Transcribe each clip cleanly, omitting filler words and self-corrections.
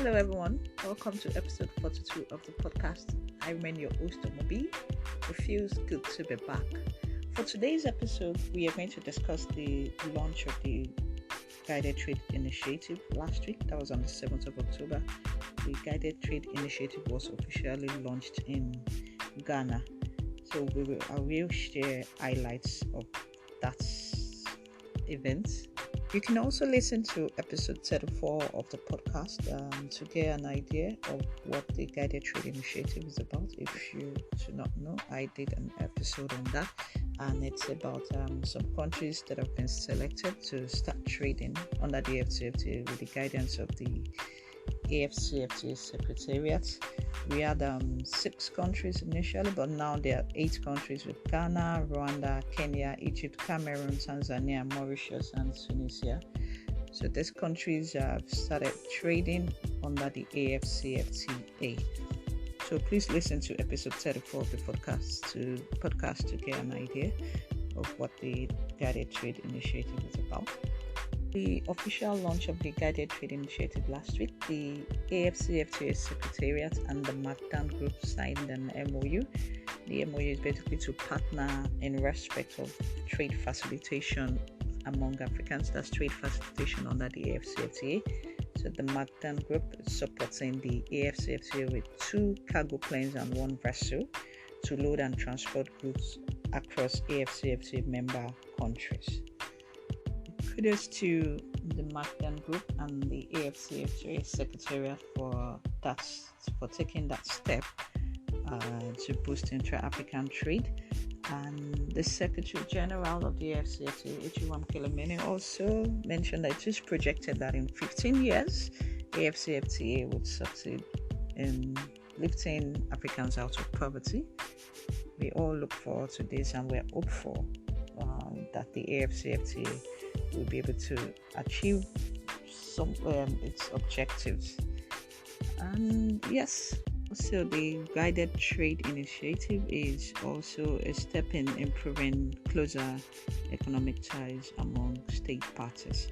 Hello everyone, welcome to episode 42 of the podcast. I remain your host, Omobi. It feels good to be back. For today's episode, we are going to discuss the launch of the Guided Trade Initiative last week. That was on the 7th of October. The Guided Trade Initiative was officially launched in Ghana. So I will share highlights of that event. You can also listen to episode 34 of the podcast to get an idea of what the Guided Trade Initiative is about. If you do not know, I did an episode on that, and it's about some countries that have been selected to start trading under the AfCFTA with the guidance of the AfCFTA Secretariat. We had 6 countries initially, but now there are 8 countries with Ghana, Rwanda, Kenya, Egypt, Cameroon, Tanzania, Mauritius, and Tunisia. So these countries have started trading under the AfCFTA. So please listen to episode 34 of the podcast to get an idea of what the Guided Trade Initiative is about. The official launch of the Guided Trade Initiative last week, the AfCFTA Secretariat and the Magdan Group signed an MOU. The MOU is basically to partner in respect of trade facilitation among Africans. That's trade facilitation under the AfCFTA. So the Magdan Group is supporting the AfCFTA with 2 cargo planes and 1 vessel to load and transport goods across AfCFTA member countries. Kudos to the Magdan Group and the AfCFTA Secretariat for taking that step to boost intra-African trade. And the Secretary General of the AfCFTA, Ichiwam Kilomene, also mentioned that it is projected that in 15 years, AfCFTA would succeed in lifting Africans out of poverty. We all look forward to this, and we're hopeful that the AfCFTA will be able to achieve some its objectives. And yes, so the Guided Trade Initiative is also a step in improving closer economic ties among state parties.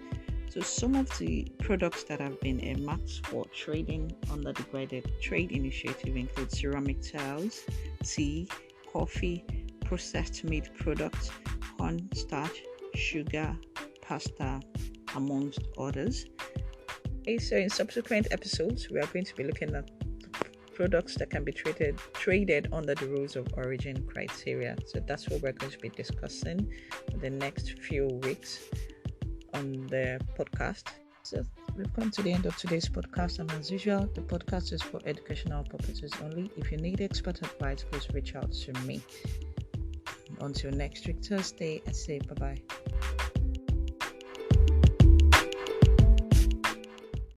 So some of the products that have been earmarked for trading under the Guided Trade Initiative include ceramic tiles, tea, coffee, processed meat products, corn starch, sugar, pasta, amongst others. So in subsequent episodes, we are going to be looking at products that can be traded under the rules of origin criteria. So that's what we're going to be discussing in the next few weeks on the podcast. So we've come to the end of today's podcast, and as usual, the podcast is for educational purposes only. If you need expert advice, please reach out to me. Until next week, Thursday, I say bye-bye.